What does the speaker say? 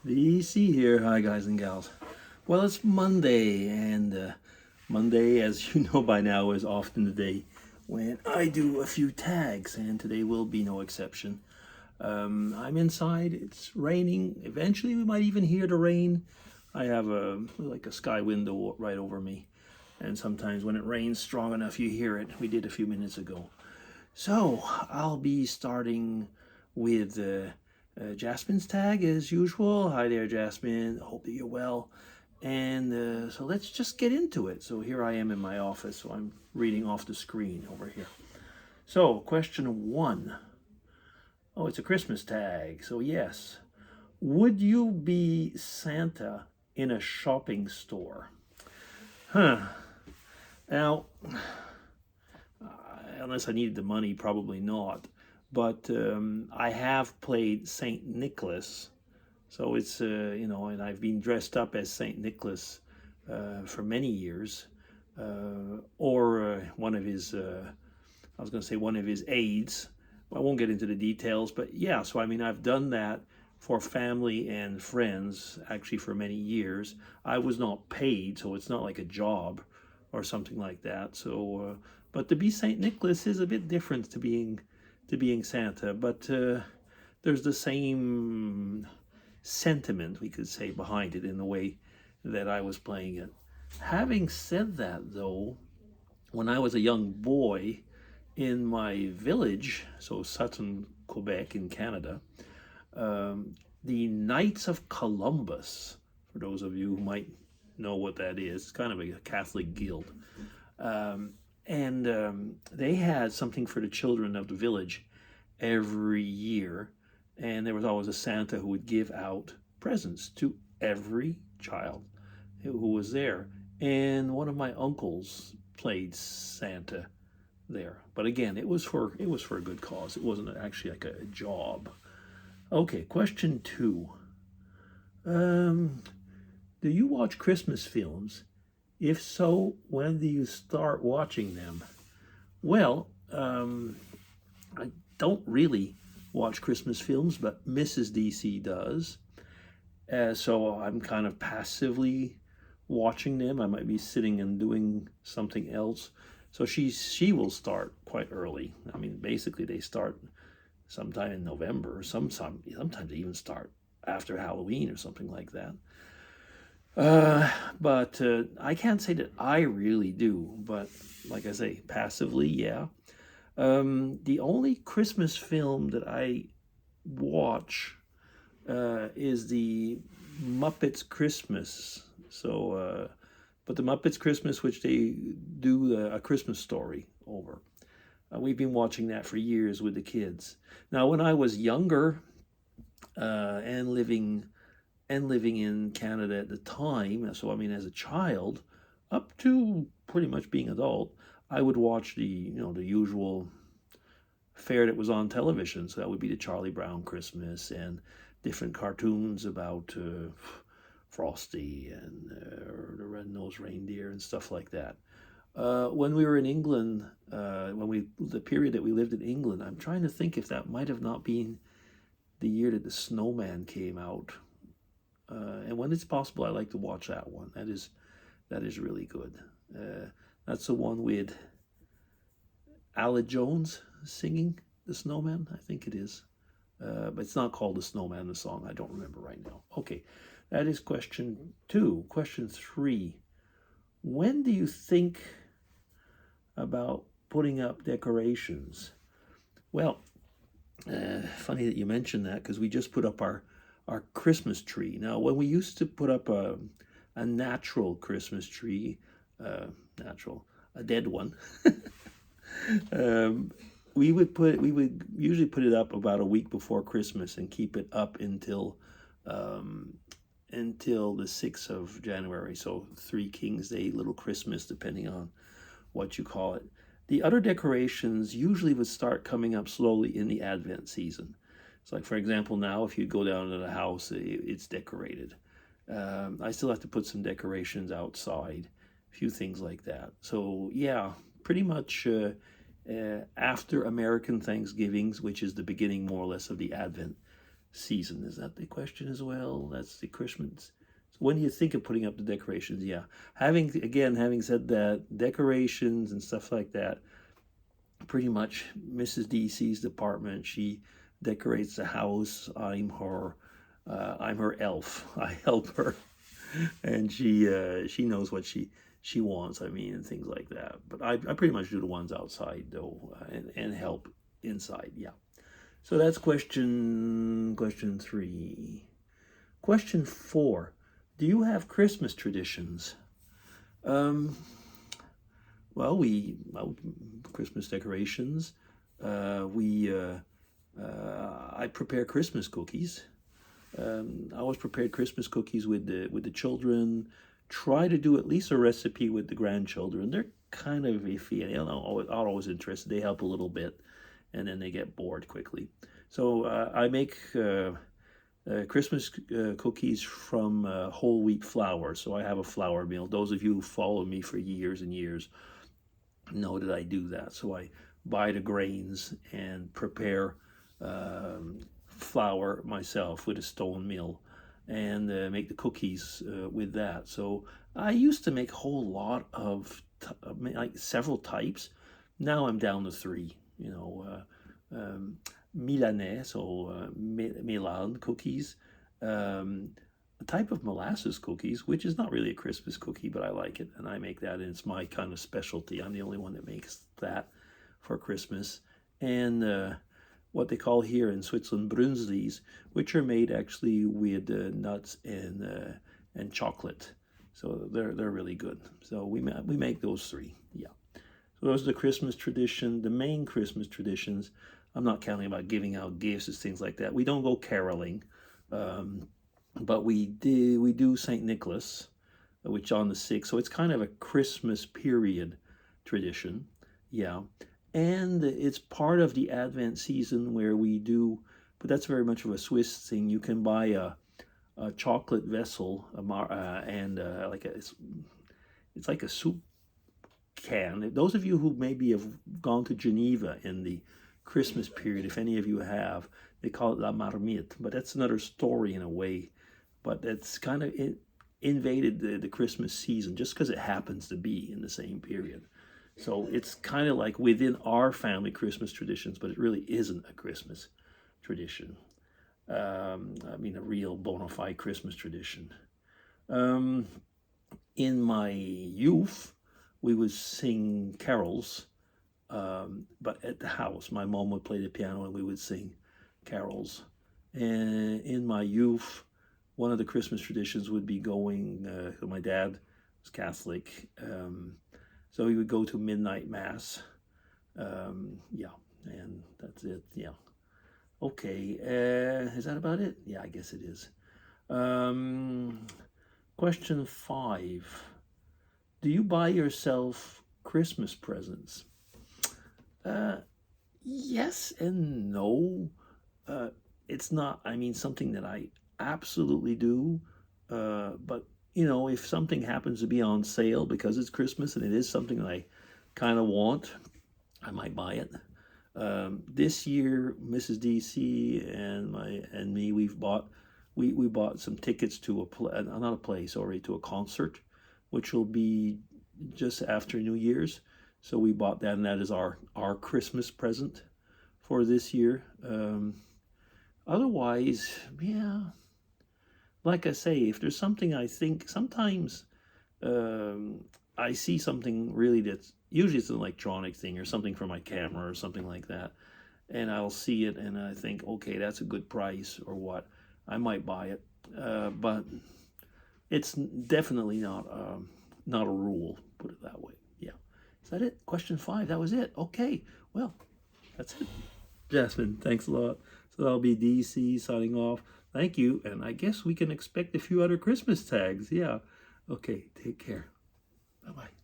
VC here. Hi, guys and gals. Well, it's Monday, and Monday, as you know by now, is often the day when I do a few tags, and today will be no exception. I'm inside. It's raining. Eventually, we might even hear the rain. I have a sky window right over me, and sometimes when it rains strong enough, you hear it. We did a few minutes ago. So I'll be starting with Jasmine's tag as usual. Hi there, Jasmine. Hope that you're well. And so let's just get into it. So here I am in my office. So I'm reading off the screen over here. So question one. Oh, it's a Christmas tag. So yes. Would you be Santa in a shopping store? Huh. Now, unless I needed the money, probably not. But I have played Saint Nicholas, so it's and I've been dressed up as Saint Nicholas for many years, or one of his. I was going to say one of his aides. I won't get into the details, but yeah. So I mean, I've done that for family and friends actually for many years. I was not paid, so it's not like a job or something like that. So, but to be Saint Nicholas is a bit different to being Santa. But there's the same sentiment, we could say, behind it in the way that I was playing it. Having said that, though, when I was a young boy in my village, so Sutton, Quebec, in Canada, the Knights of Columbus, for those of you who might know what that is, it's kind of a Catholic guild. And they had something for the children of the village every year. And there was always a Santa who would give out presents to every child who was there. And one of my uncles played Santa there. But again, it was for a good cause. It wasn't actually like a job. Okay, question two. Do you watch Christmas films? If so, when do you start watching them? Well, I don't really watch Christmas films, but Mrs. DC does. So I'm kind of passively watching them. I might be sitting and doing something else. So she will start quite early. I mean, basically they start sometime in November. Sometimes they even start after Halloween or something like that. But I can't say that I really do. But like I say, passively, yeah. The only Christmas film that I watch is the Muppets Christmas. So, but the Muppets Christmas, which they do a Christmas story over. We've been watching that for years with the kids. Now, when I was younger and living in Canada at the time, so I mean, as a child, up to pretty much being adult, I would watch the usual fare that was on television. So that would be the Charlie Brown Christmas and different cartoons about Frosty and the Red-Nosed Reindeer and stuff like that. When we were in England, the period that we lived in England, I'm trying to think if that might have not been the year that the Snowman came out. And when it's possible, I like to watch that one. That is really good. That's the one with Ala Jones singing the Snowman. I think it is. But it's not called the Snowman, the song. I don't remember right now. Okay, that is question two. Question three. When do you think about putting up decorations? Well, funny that you mentioned that because we just put up our Christmas tree. Now, when we used to put up a natural Christmas tree, a dead one, we would usually put it up about a week before Christmas and keep it up until the 6th of January. So Three Kings Day, Little Christmas, depending on what you call it. The other decorations usually would start coming up slowly in the Advent season. It's like, for example, now if you go down to the house, it's decorated. I still have to put some decorations outside, a few things like that. So yeah, pretty much after American Thanksgivings, which is the beginning more or less of the Advent season? Is that the question as well? That's the Christmas. So when do you think of putting up the decorations? Yeah. Having said that, decorations and stuff like that, pretty much Mrs. DC's department. She decorates the house. I'm her elf. I help her, and she knows what she wants. I mean, and things like that. But I pretty much do the ones outside though, and help inside. Yeah. So that's question 3. Question 4. Do you have Christmas traditions? Um, Christmas decorations. I prepare Christmas cookies. I always prepared Christmas cookies with the children. Try to do at least a recipe with the grandchildren. They're kind of iffy, and they're not always interested. They help a little bit, and then they get bored quickly. So I make Christmas cookies from whole wheat flour. So I have a flour mill. Those of you who follow me for years and years know that I do that. So I buy the grains and prepare flour myself with a stone mill and make the cookies with that. So I used to make a whole lot of like several types. Now I'm down to 3. Milanais, so Milan cookies, a type of molasses cookies, which is not really a Christmas cookie, but I like it, and I make that, and it's my kind of specialty. I'm the only one that makes that for Christmas. And what they call here in Switzerland Brunzlis, which are made actually with nuts and chocolate. So they're really good. So we make those 3. Yeah. So those are the Christmas tradition, the main Christmas traditions. I'm not counting about giving out gifts and things like that. We don't go caroling, but we do St. Nicholas, which on the 6th. So it's kind of a Christmas period tradition. Yeah. And it's part of the Advent season where we do, but that's very much of a Swiss thing. You can buy a chocolate vessel, and it's like a soup can. Those of you who maybe have gone to Geneva in the Christmas period, if any of you have, they call it la marmite, but that's another story in a way. But it's kind of invaded the Christmas season just because it happens to be in the same period. So it's kind of like within our family Christmas traditions, but it really isn't a Christmas tradition. I mean, a real bona fide Christmas tradition. In my youth, we would sing carols, but at the house. My mom would play the piano and we would sing carols. And in my youth, one of the Christmas traditions would be going, my dad was Catholic, so we would go to midnight mass. Yeah, and that's it. Yeah. Okay, is that about it? Yeah, I guess it is. Question 5. Do you buy yourself Christmas presents? Yes and no. It's not, I mean, something that I absolutely do. But, if something happens to be on sale because it's Christmas and it is something that I kind of want, I might buy it. This year, Mrs. DC and me, we bought some tickets to to a concert, which will be just after New Year's. So we bought that, and that is our Christmas present for this year. Otherwise, yeah, like I say, if there's something I think, sometimes I see something really that's, usually it's an electronic thing or something for my camera or something like that, and I'll see it and I think, okay, that's a good price or what, I might buy it, but it's definitely not a rule, put it that way. Yeah. Is that it? Question 5, that was it. Okay, well, that's it. Jasmine, thanks a lot. So that'll be DC signing off. Thank you, and I guess we can expect a few other Christmas tags. Yeah. Okay, take care. Bye-bye.